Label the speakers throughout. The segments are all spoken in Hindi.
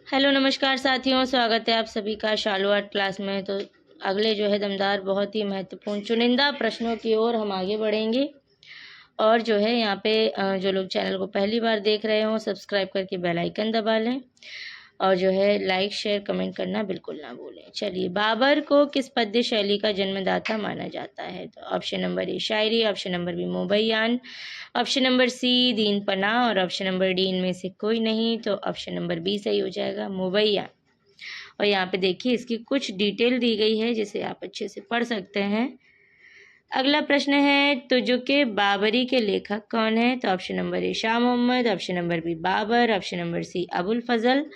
Speaker 1: हेलो नमस्कार साथियों, स्वागत है आप सभी का शालू आर्ट क्लास में। तो अगले जो है दमदार बहुत ही महत्वपूर्ण चुनिंदा प्रश्नों की ओर हम आगे बढ़ेंगे। और जो है यहाँ पे जो लोग चैनल को पहली बार देख रहे हों, सब्सक्राइब करके बेल आइकन दबा लें और जो है लाइक शेयर कमेंट करना बिल्कुल ना भूलें। चलिए, बाबर को किस पद्य शैली का जन्मदाता माना जाता है? तो ऑप्शन नंबर ए शायरी, ऑप्शन नंबर बी मुबैयान, option number C Din Panah और ऑप्शन नंबर डी इनमें से कोई नहीं। तो ऑप्शन नंबर बी सही हो जाएगा, मुबैयान। और यहाँ पे देखिए इसकी कुछ डिटेल दी गई है जिसे आप अच्छे से पढ़ सकते हैं। अगला प्रश्न है, तुजुके बाबरी के लेखक कौन है? तो option number A Shah Mohammad, option number B Babur, option number C Abul Fazal,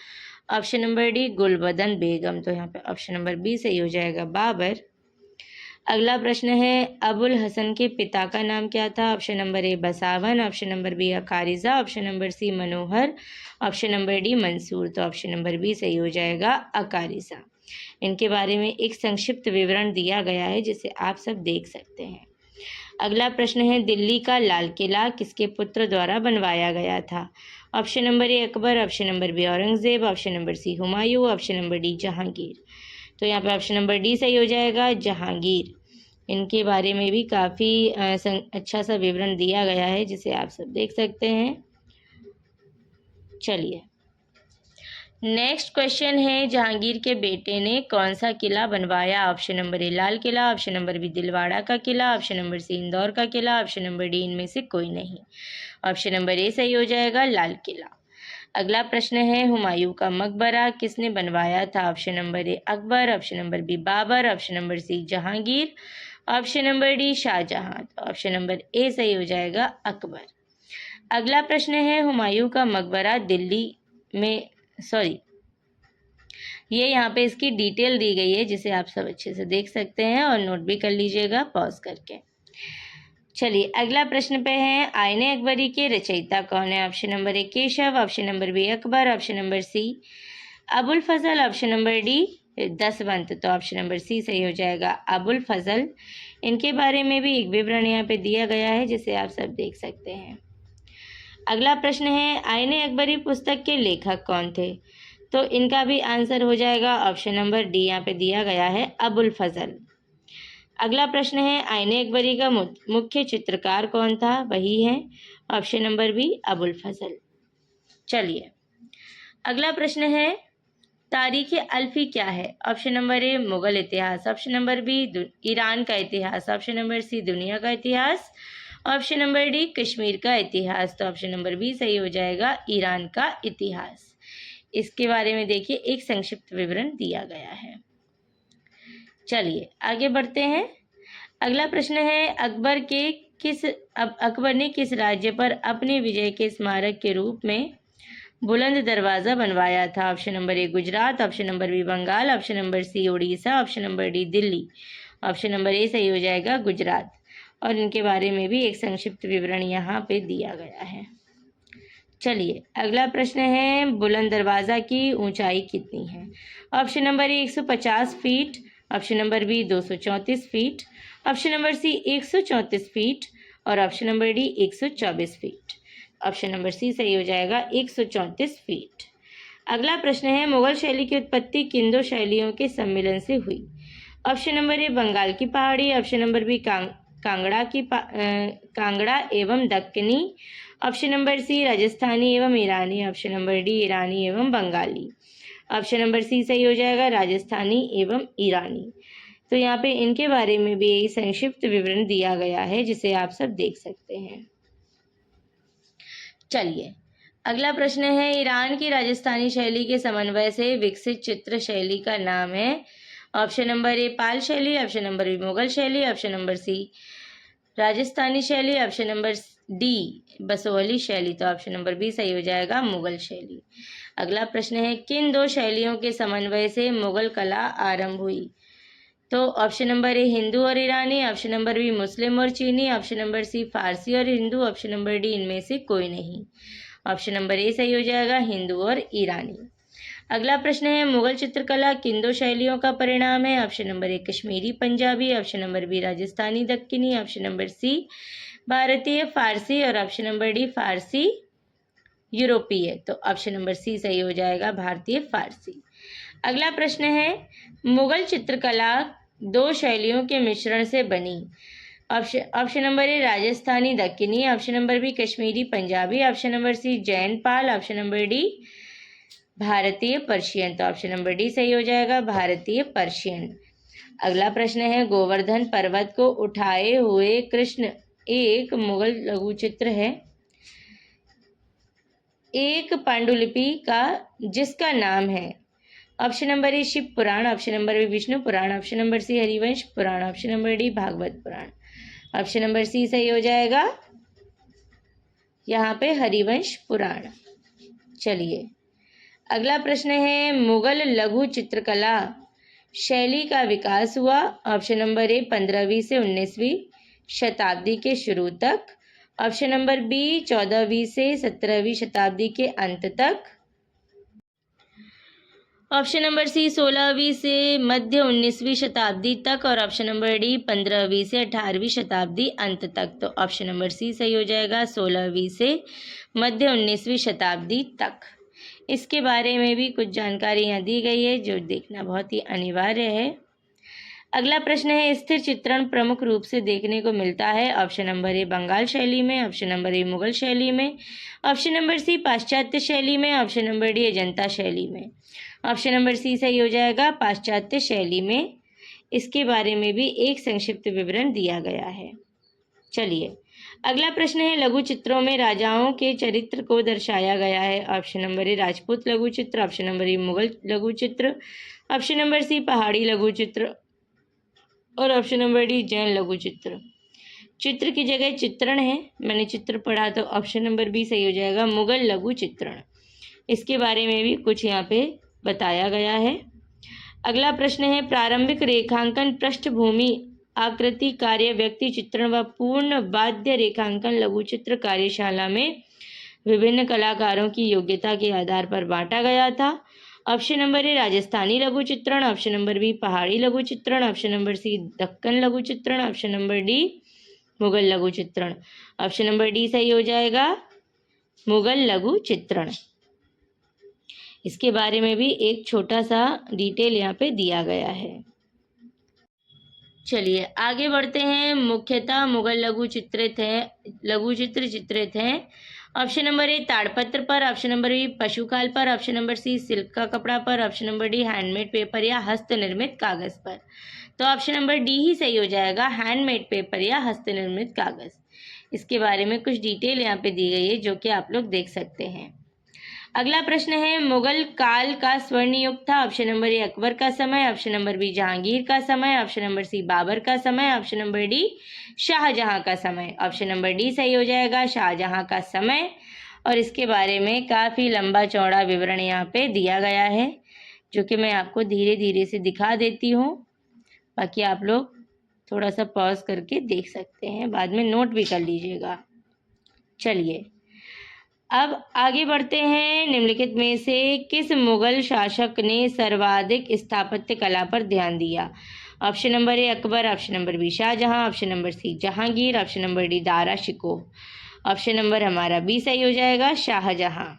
Speaker 1: option number D Gulbadan Begum. तो यहाँ पे ऑप्शन नंबर बी सही हो जाएगा, बाबर। अगला प्रश्न है, अबुल हसन के पिता का नाम क्या था? Option number A Basawan, option number B Akariza, option number C Manohar, option number D Mansur. तो ऑप्शन नंबर बी सही हो जाएगा, अकारिजा। इनके बारे में एक संक्षिप्त विवरण दिया गया है जिसे आप सब देख सकते हैं। अगला प्रश्न है, दिल्ली का लाल किला किसके पुत्र द्वारा बनवाया गया था? Option number A Akbar, option number B Aurangzeb, option number C Humayun, option number D Jahangir. तो यहाँ पे ऑप्शन नंबर डी सही हो जाएगा, जहांगीर। इनके बारे में भी काफ़ी अच्छा सा विवरण दिया गया है जिसे आप सब देख सकते हैं। चलिए, नेक्स्ट क्वेश्चन है, जहांगीर के बेटे ने कौन सा किला बनवाया? Option number A Lal Qila, option number B Dilwara का किला, ऑप्शन नंबर सी इंदौर का किला, ऑप्शन नंबर डी इनमें से कोई नहीं। ऑप्शन नंबर ए सही हो जाएगा, लाल किला। अगला प्रश्न है, हुमायूं का मकबरा किसने बनवाया था? Option number A Akbar, option number B Babur, option number C Jahangir, option number D Shahjahan. तो ऑप्शन नंबर ए सही हो जाएगा, अकबर। अगला प्रश्न है, हुमायूं का मकबरा दिल्ली में ये यहाँ पे इसकी डिटेल दी गई है जिसे आप सब अच्छे से देख सकते हैं और नोट भी कर लीजिएगा पॉज करके। चलिए, अगला प्रश्न पे है, आईने अकबरी के रचयिता कौन है? Option number A Keshav, option number B Akbar, option number C Abul Fazal, option number D Daswant. तो ऑप्शन नंबर सी सही हो जाएगा, अबुल फजल। इनके बारे में भी एक विवरण यहाँ पे दिया गया है जिसे आप सब देख सकते हैं। अगला प्रश्न है, आईने अकबरी पुस्तक के लेखक कौन थे? तो इनका भी आंसर हो जाएगा ऑप्शन नंबर डी, यहाँ पे दिया गया है अबुल फजल। अगला प्रश्न है, आईने अकबरी का मुख्य चित्रकार कौन था? वही है ऑप्शन नंबर बी, अबुल फजल। चलिए, अगला प्रश्न है, तारीख अल्फी क्या है? ऑप्शन नंबर ए मुगल इतिहास, ऑप्शन नंबर बी ईरान का इतिहास, ऑप्शन नंबर सी दुनिया का इतिहास, ऑप्शन नंबर डी कश्मीर का इतिहास। तो ऑप्शन नंबर बी सही हो जाएगा, ईरान का इतिहास। इसके बारे में देखिए एक संक्षिप्त विवरण दिया गया है। चलिए आगे बढ़ते हैं। अगला प्रश्न है, अकबर ने किस राज्य पर अपनी विजय के स्मारक के रूप में बुलंद दरवाज़ा बनवाया था? Option number A Gujarat, option number B Bengal, option number C Orissa, option number D Delhi. Option number A सही हो जाएगा, गुजरात। और इनके बारे में भी एक संक्षिप्त विवरण यहाँ पे दिया गया है। चलिए, अगला प्रश्न है, बुलंद दरवाज़ा की ऊंचाई कितनी है? Option number A 150 feet, option number B 234 feet, option number C 134 feet और option number D 124 feet. Option number C सही हो जाएगा, 134 फीट। अगला प्रश्न है, मुगल शैली की उत्पत्ति किन दो शैलियों के सम्मिलन से हुई? ऑप्शन नंबर ए बंगाल की पहाड़ी, ऑप्शन नंबर बी कांगड़ा एवं Deccani, option number C Rajasthani एवं ईरानी, ऑप्शन नंबर डी ईरानी एवं बंगाली। ऑप्शन नंबर सी सही हो जाएगा, राजस्थानी एवं ईरानी। तो यहाँ पे इनके बारे में भी एक संक्षिप्त विवरण दिया गया है जिसे आप सब देख सकते हैं। चलिए, अगला प्रश्न है, ईरान की राजस्थानी शैली के समन्वय से विकसित चित्र शैली का नाम है? ऑप्शन नंबर ए पाल शैली, ऑप्शन नंबर बी मुगल शैली, ऑप्शन नंबर सी राजस्थानी शैली, ऑप्शन नंबर डी बसोहली शैली। तो ऑप्शन नंबर बी सही हो जाएगा, मुगल शैली। अगला प्रश्न है, किन दो शैलियों के समन्वय से मुगल कला आरंभ हुई? तो ऑप्शन नंबर ए हिंदू और ईरानी, ऑप्शन नंबर बी मुस्लिम और चीनी, ऑप्शन नंबर सी फारसी और हिंदू, ऑप्शन नंबर डी इनमें से कोई नहीं। ऑप्शन नंबर ए सही हो जाएगा, हिंदू और ईरानी। अगला प्रश्न है, मुगल चित्रकला किन दो शैलियों का परिणाम है? Option number A Kashmiri Punjabi, option number B Rajasthani Deccani, option number C भारतीय फारसी और ऑप्शन नंबर डी फारसी यूरोपीय। तो ऑप्शन नंबर सी सही हो जाएगा, भारतीय फारसी। अगला प्रश्न है, मुगल चित्रकला दो शैलियों के मिश्रण से बनी। Option number A Rajasthani Deccani, option number B Kashmiri Punjabi, option number C Jain Pal, option number D भारतीय पर्शियन। तो ऑप्शन नंबर डी सही हो जाएगा, भारतीय पर्शियन। अगला प्रश्न है, गोवर्धन पर्वत को उठाए हुए कृष्ण एक मुगल लघु चित्र है, एक पांडुलिपि का जिसका नाम है। Option number A Shiv Puran, option number B Vishnu Puran, option number C Harivansh Puran, option number D Bhagwat Puran. Option number C सही हो जाएगा, यहाँ पे हरिवंश पुराण। चलिए अगला प्रश्न है, मुगल लघु चित्रकला शैली का विकास हुआ। ऑप्शन नंबर ए 15वीं से 19वीं शताब्दी के शुरू तक, ऑप्शन नंबर बी 14वीं से 17वीं शताब्दी के अंत तक, ऑप्शन नंबर सी 16वीं से मध्य 19वीं शताब्दी तक, और ऑप्शन नंबर डी 15वीं से 18वीं शताब्दी अंत तक। तो ऑप्शन नंबर सी सही हो जाएगा, 16वीं से मध्य 19वीं शताब्दी तक। इसके बारे में भी कुछ जानकारी यहाँ दी गई है जो देखना बहुत ही अनिवार्य है। अगला प्रश्न है, स्थिर चित्रण प्रमुख रूप से देखने को मिलता है। ऑप्शन नंबर ए बंगाल शैली में, ऑप्शन नंबर ए मुगल शैली में, ऑप्शन नंबर सी पाश्चात्य शैली में, ऑप्शन नंबर डी अजंता शैली में। ऑप्शन नंबर सी सही हो जाएगा, पाश्चात्य शैली में। इसके बारे में भी एक संक्षिप्त विवरण दिया गया है। चलिए अगला प्रश्न है, लघु चित्रों में राजाओं के चरित्र को दर्शाया गया है। ऑप्शन नंबर ए राजपूत लघु चित्र, ऑप्शन नंबर ए मुगल लघु चित्र, ऑप्शन नंबर सी पहाड़ी लघु चित्र, और ऑप्शन नंबर डी जैन लघु चित्र। चित्र की जगह चित्रण है, मैंने चित्र पढ़ा, तो ऑप्शन नंबर बी सही हो जाएगा, मुगल लघु चित्रण। इसके बारे में भी कुछ यहाँ पे बताया गया है। अगला प्रश्न है, प्रारंभिक रेखांकन पृष्ठभूमि आकृति कार्य व्यक्ति चित्रण व पूर्ण बाध्य रेखांकन लघु चित्र कार्यशाला में विभिन्न कलाकारों की योग्यता के आधार पर बांटा गया था। ऑप्शन नंबर ए राजस्थानी लघु चित्रण, ऑप्शन नंबर बी पहाड़ी लघु चित्रण, ऑप्शन नंबर सी दक्कन लघु चित्रण, ऑप्शन नंबर डी मुगल लघु चित्रण। ऑप्शन नंबर डी सही हो जाएगा, मुगल लघु चित्रण। इसके बारे में भी एक छोटा सा डिटेल यहाँ पे दिया गया है। चलिए आगे बढ़ते हैं। मुख्यतः मुगल लघु चित्र चित्रित हैं। ऑप्शन नंबर ए ताड़पत्र पर, ऑप्शन नंबर बी पशुकाल पर, ऑप्शन नंबर सी सिल्क का कपड़ा पर, option number D handmade paper या हस्त निर्मित कागज पर। तो ऑप्शन नंबर डी ही सही हो जाएगा, हैंडमेड पेपर या हस्त निर्मित कागज। इसके बारे में कुछ डिटेल यहाँ पे दी गई है जो कि आप लोग देख सकते हैं। अगला प्रश्न है, मुगल काल का स्वर्ण युग था। ऑप्शन नंबर ए अकबर का समय, ऑप्शन नंबर बी जहांगीर का समय, ऑप्शन नंबर सी बाबर का समय, ऑप्शन नंबर डी शाहजहां का समय। ऑप्शन नंबर डी सही हो जाएगा, शाहजहां का समय। और इसके बारे में काफ़ी लंबा चौड़ा विवरण यहाँ पे दिया गया है जो कि मैं आपको धीरे धीरे से दिखा देती हूँ, बाकी आप लोग थोड़ा सा पॉज करके देख सकते हैं, बाद में नोट भी कर लीजिएगा। चलिए अब आगे बढ़ते हैं। निम्नलिखित में से किस मुगल शासक ने सर्वाधिक स्थापत्य कला पर ध्यान दिया। Option number A Akbar, option number B Shahjahan, option number C Jahangir, option number D Dara Shikoh. Option number हमारा बी सही हो जाएगा, शाहजहां।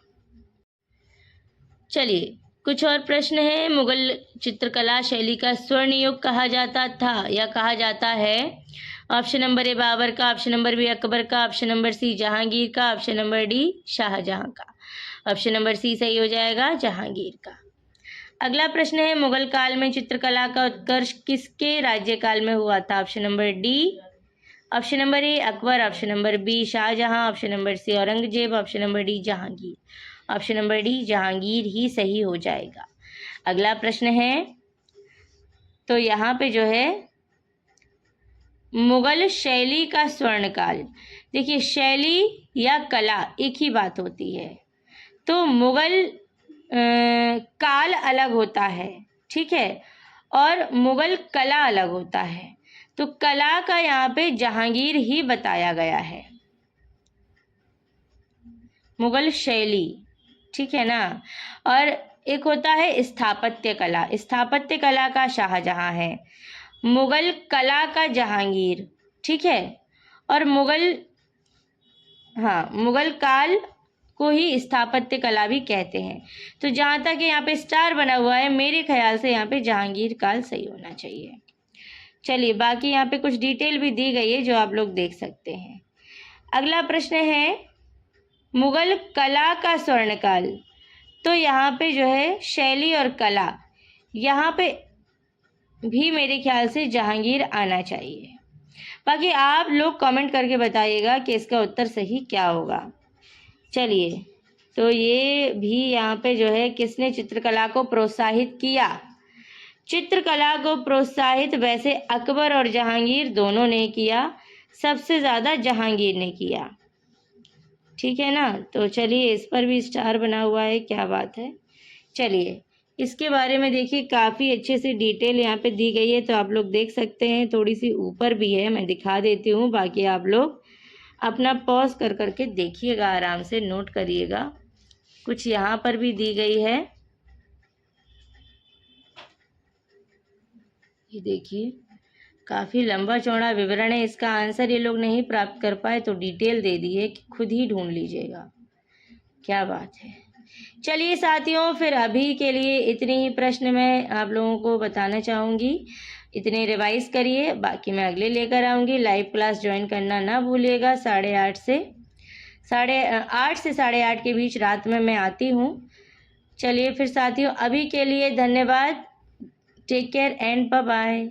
Speaker 1: चलिए कुछ और प्रश्न है। मुगल चित्रकला शैली का स्वर्ण युग कहा जाता था या कहा जाता है। ऑप्शन नंबर ए बाबर का, ऑप्शन नंबर बी अकबर का, ऑप्शन नंबर सी जहांगीर का, ऑप्शन नंबर डी शाहजहां का। ऑप्शन नंबर सी सही हो जाएगा, जहांगीर का। अगला प्रश्न है, मुगल काल में चित्रकला का उत्कर्ष किसके राज्यकाल में हुआ था। Option number D, option number A Akbar, option number B Shahjahan, option number C Aurangzeb, option number D Jahangir. Option number D Jahangir ही सही हो जाएगा। अगला प्रश्न है, तो यहाँ पे जो है मुगल शैली का स्वर्णकाल, देखिए शैली या कला एक ही बात होती है, तो मुगल काल अलग होता है, ठीक है, और मुगल कला अलग होता है। तो कला का यहाँ पे जहांगीर ही बताया गया है, मुगल शैली, ठीक है ना। और एक होता है स्थापत्य कला, स्थापत्य कला का शाहजहां है, मुगल कला का जहांगीर, ठीक है। और मुगल काल को ही स्थापत्य कला भी कहते हैं। तो जहाँ तक यहाँ पे स्टार बना हुआ है, मेरे ख्याल से यहाँ पे जहांगीर काल सही होना चाहिए। चलिए, बाकी यहाँ पे कुछ डिटेल भी दी गई है जो आप लोग देख सकते हैं। अगला प्रश्न है मुगल कला का स्वर्णकाल। तो यहाँ पे जो है शैली और कला, यहाँ पे भी मेरे ख्याल से जहांगीर आना चाहिए। बाकी आप लोग कमेंट करके बताइएगा कि इसका उत्तर सही क्या होगा। चलिए, तो ये भी यहाँ पे जो है किसने चित्रकला को प्रोत्साहित किया। चित्रकला को प्रोत्साहित वैसे अकबर और जहांगीर दोनों ने किया, सबसे ज़्यादा जहांगीर ने किया। ठीक है ना। तो चलिए, इस पर भी स्टार बना हुआ है, क्या बात है। चलिए, इसके बारे में देखिए काफ़ी अच्छे से डिटेल यहाँ पे दी गई है, तो आप लोग देख सकते हैं। थोड़ी सी ऊपर भी है, मैं दिखा देती हूँ, बाकी आप लोग अपना पॉज कर करके देखिएगा, आराम से नोट करिएगा। कुछ यहाँ पर भी दी गई है, ये देखिए काफ़ी लंबा चौड़ा विवरण है। इसका आंसर ये लोग नहीं प्राप्त कर पाए तो डिटेल दे दी है कि खुद ही ढूंढ लीजिएगा। क्या बात है। चलिए साथियों, फिर अभी के लिए इतने ही प्रश्न मैं आप लोगों को बताना चाहूँगी। इतने रिवाइज करिए, बाकी मैं अगले लेकर आऊँगी। लाइव क्लास ज्वाइन करना ना भूलिएगा। 8:30 से 8:30 के बीच रात में मैं आती हूँ। चलिए फिर साथियों, अभी के लिए धन्यवाद। Take care and bye bye.